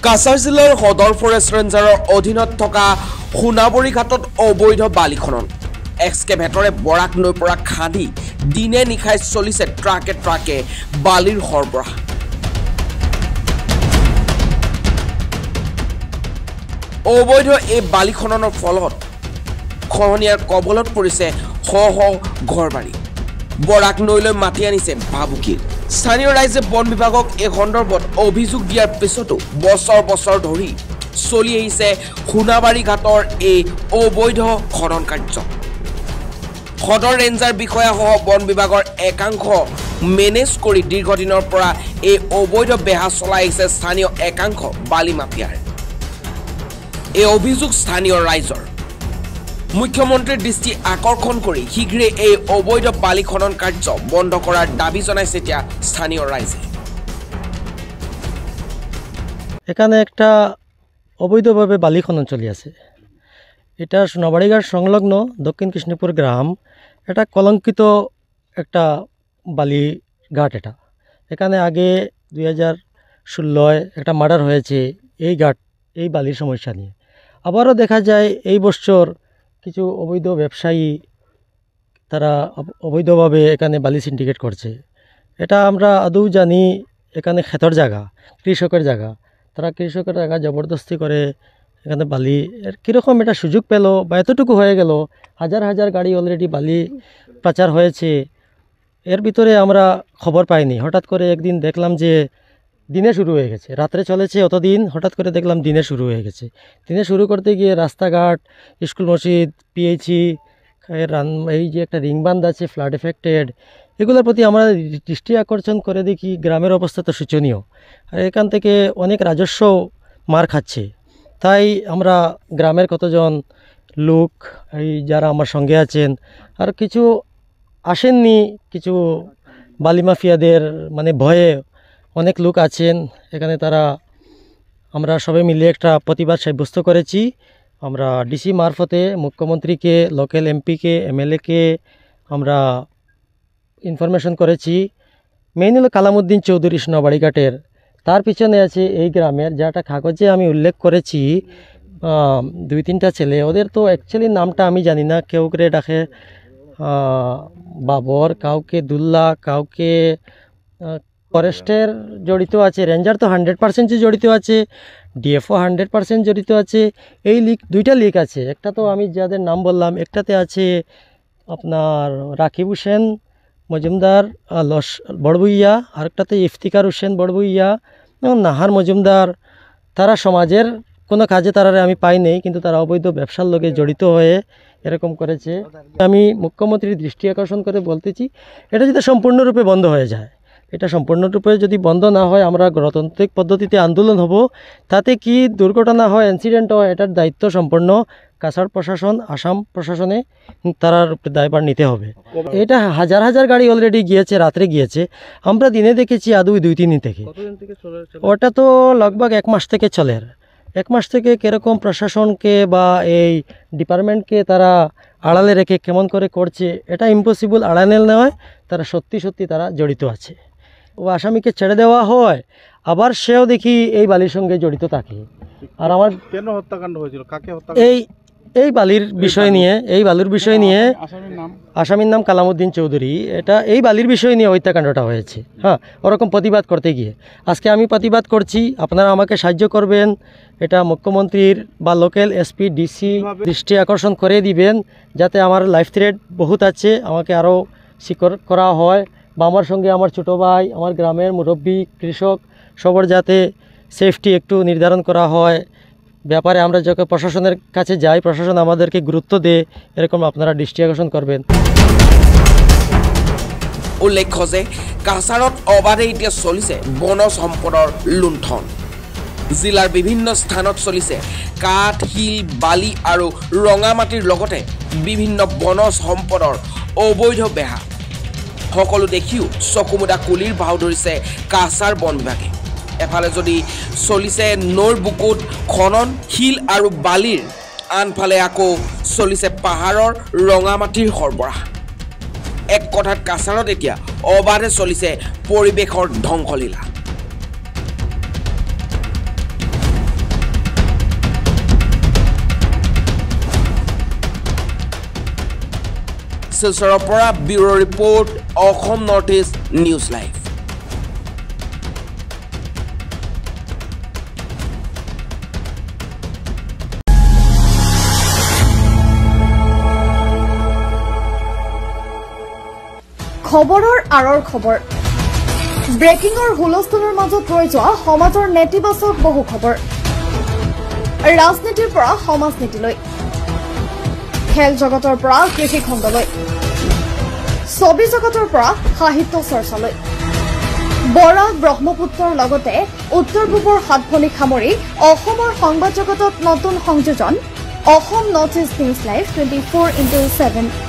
কাছাৰ জিলাৰ সদৰ ফৰেষ্ট ৰেঞ্জাৰৰ অধীনত থকা সোণাবৰী ঘাটত অবৈধ বালি খনন এক্সকেভেটৰে বৰাক নৈৰ পৰা খান্দি দিনে নিশাই চলিছে ট্ৰাকে ট্ৰাকে বালিৰ সৰবৰাহ। অবৈধ এই বালি খননৰ ফলত খহনীয়াৰ কবলত পৰিছে শ শ ঘৰবাৰী। বৰাক নৈলৈ মাতি আনিছে ভাবুকিৰ। স্থানীয় ৰাইজে বন বিভাগক এই সন্দৰ্ভত অভিযোগ দিয়াৰ পিছতো বছৰ বছৰ ধৰি চলি আহিছে সোণাবাৰী ঘাটৰ এই অবৈধ খনন কাৰ্য। সদৰ ৰেঞ্জাৰ বিষয়াসহ বন বিভাগৰ একাংশ মেনেজ কৰি দীৰ্ঘদিনৰ পৰা এই অবৈধ বেহা চলাই আহিছে স্থানীয় একাংশ বালি মাফিয়াৰ। এই অভিযোগ স্থানীয় ৰাইজৰ। মুখ্যমন্ত্ৰীৰ দৃষ্টি আকৰ্ষণ কৰি শীঘ্ৰে এই অবৈধ বালি খনন কাৰ্য বন্ধ কৰাৰ দাবী জনাইছে এতিয়া স্থানীয় ৰাইজে। এখানে একটা অবৈধভাবে বালি খনন চলি আছে। এটা সোনাবাড়িঘাট সংলগ্ন দক্ষিণ কৃষ্ণপুর গ্রাম। এটা কলঙ্কিত একটা বালি ঘাট। এটা এখানে আগে 2016 একটা মার্ডার হয়েছে এই ঘাট এই বালির সমস্যা নিয়ে। আবারও দেখা যায় এই বছর কিছু অবৈধ ব্যবসায়ী তারা অবৈধভাবে এখানে বালি সিন্ডিকেট করছে। এটা আমরা আদৌ জানি এখানে ক্ষেতর জায়গা, কৃষকের জায়গা। তারা কৃষকের জায়গা জবরদস্তি করে এখানে বালি কীরকম এটা সুযোগ পেল বা এতটুকু হয়ে গেল। হাজার হাজার গাড়ি অলরেডি বালি পাচার হয়েছে। এর ভিতরে আমরা খবর পাইনি। হঠাৎ করে একদিন দেখলাম যে দিনে শুরু হয়ে গেছে, রাত্রে চলেছে অতদিন, হঠাৎ করে দেখলাম দিনে শুরু হয়ে গেছে। দিনে শুরু করতে গিয়ে রাস্তাঘাট, স্কুল মসজিদ, পিএইচি, এই যে একটা রিংবান্ধ আছে ফ্লাড এফেক্টেড, এগুলোর প্রতি আমরা দৃষ্টি আকর্ষণ করে দেখি গ্রামের অবস্থা তো শোচনীয়। আর এখান থেকে অনেক রাজস্ব মার খাচ্ছে। তাই আমরা গ্রামের কতজন লোক এই যারা আমার সঙ্গে আছেন আর কিছু আসেননি, কিছু বালি মাফিয়াদের মানে ভয়ে অনেক লোক আছেন এখানে। তারা আমরা সবাই মিলে একটা প্রতিবাদ সাব্যস্ত করেছি। আমরা ডিসি মারফতে মুখ্যমন্ত্রীকে, লোকাল এমপিকে, এমএলএকে আমরা ইনফরমেশন করেছি। মেইন হলো কালামুদ্দিন চৌধুরী সোনাবাড়িঘাটের, তার পিছনে আছে এই গ্রামের যেটা কাগজে আমি উল্লেখ করেছি 2-3টা ছেলে। ওদের তো অ্যাকচুয়ালি নামটা আমি জানি না। কেউ করে ডাকে বাবর, কাউকে দুল্লা, কাউকে ফরেস্টের জড়িত আছে, রেঞ্জার তো 100% জড়িত আছে, ডিএফও 100% জড়িত আছে। এই লিগ 2টা লিগ আছে। একটা তো আমি যাদের নাম বললাম, একটাতে আছে আপনার রাকিব হোসেন মজুমদার বড়বুইয়া, আরেকটাতে ইফতিকার হোসেন বড়বুইয়া এবং নাহার মজুমদার। তারা সমাজের কোনো কাজে তারা আমি পাই নেই, কিন্তু তারা অবৈধ ব্যবসার লোকে জড়িত হয়ে এরকম করেছে। আমি মুখ্যমন্ত্রীর দৃষ্টি আকর্ষণ করে বলতেছি, এটা যদি সম্পূর্ণরূপে বন্ধ হয়ে যায়, এটা সম্পূর্ণরূপে যদি বন্ধ না হয়, আমরা গণতান্ত্রিক পদ্ধতিতে আন্দোলন হব। তাতে কি দুর্ঘটনা হয়, ইনসিডেন্ট হয়, এটার দায়িত্ব সম্পূর্ণ কাছাড় প্রশাসন, আসাম প্রশাসনে তার দায়ভার নিতে হবে। এটা হাজার হাজার গাড়ি অলরেডি গিয়েছে, রাত্রে গিয়েছে। আমরা দিনে দেখেছি আদৌ 2-3 দিন থেকে। ওটা তো লগভগ 1 মাস থেকে চলে। 1 মাস থেকে কীরকম প্রশাসনকে বা এই ডিপার্টমেন্টকে তারা আড়ালে রেখে কেমন করে করছে, এটা ইম্পসিবল আড়ালে নয়। তারা সত্যি সত্যি তারা জড়িত আছে। ও আসামিকে ছেড়ে দেওয়া হয়, আবার সেও দেখি এই বালির সঙ্গে জড়িত থাকে। আর আমার কেন হত্যাকাণ্ড হয়েছিল, কাকে হত্যা, এই বালির বিষয় নিয়ে, আসামির নাম কালামুদ্দিন চৌধুরী। এটা এই বালির বিষয় নিয়ে হত্যাকাণ্ডটা হয়েছে। হ্যাঁ, ওরকম প্রতিবাদ করতে গিয়ে আজকে আমি প্রতিবাদ করছি। আপনারা আমাকে সাহায্য করবেন। এটা মুখ্যমন্ত্রীর বা লোকাল এসপি, ডিসি দৃষ্টি আকর্ষণ করে দিবেন, যাতে আমার লাইফ থ্রেট বহুত আছে, আমাকে আরও সিকিউর করা হয়। বা আমার সঙ্গে আমার ছোটো ভাই, আমার গ্রামের মুরব্বী, কৃষক সবার যাতে সেফটি একটু নির্ধারণ করা হয়। ব্যাপারে আমরা যখন প্রশাসনের কাছে যাই, প্রশাসন আমাদেরকে গুরুত্ব দেয়, এরকম আপনারা দৃষ্টি আকর্ষণ করবেন। উল্লেখ্য যে কাছাৰত অবাধে এতিয়া চলিছে বনজ সম্পদৰ লুণ্ঠন। জিলাৰ বিভিন্ন স্থানত চলিছে কাঠ, শিল, বালি আৰু ৰঙা মাটিৰ লগতে বিভিন্ন বনজ সম্পদৰ অবৈধ বেহা। সকলো দেখিও চকুমুদা কুলিৰ ভাও ধৰিছে কাছাৰ বন বিভাগে। এফালে যদি চলিছে নৈৰ বুকুত খনন শিল আৰু বালিৰ, আনফালে আকৌ চলিছে পাহাৰৰ ৰঙা মাটিৰ সৰবৰাহ। এক কথাত কাছাৰত এতিয়া অবাধে চলিছে পৰিৱেশৰ ধ্বংসলীলা। শিলচৰৰ পৰা ব্যুৰ' ৰিপৰ্ট অসম নৰ্থ ইষ্ট নিউজ লাইভ। খবৰৰ আঁৰৰ খবৰ ব্ৰেকিঙৰ হুলস্থুলৰ মাজত ৰৈ যোৱা সমাজৰ নেতিবাচক বহু খবৰ ৰাজনীতিৰ পৰা সমাজনীতিলৈ খেল জগতৰ পৰা কৃষি খণ্ডলৈ ছবি জগতৰ পৰা সাহিত্য চৰ্চালৈ বৰাক ব্ৰহ্মপুত্ৰৰ লগতে উত্তৰ পূবৰ সাতভনীক সামৰি অসমৰ সংবাদ জগতত নতুন সংযোজন অসম নৰ্থ ইষ্ট নিউজ লাইভ 24/7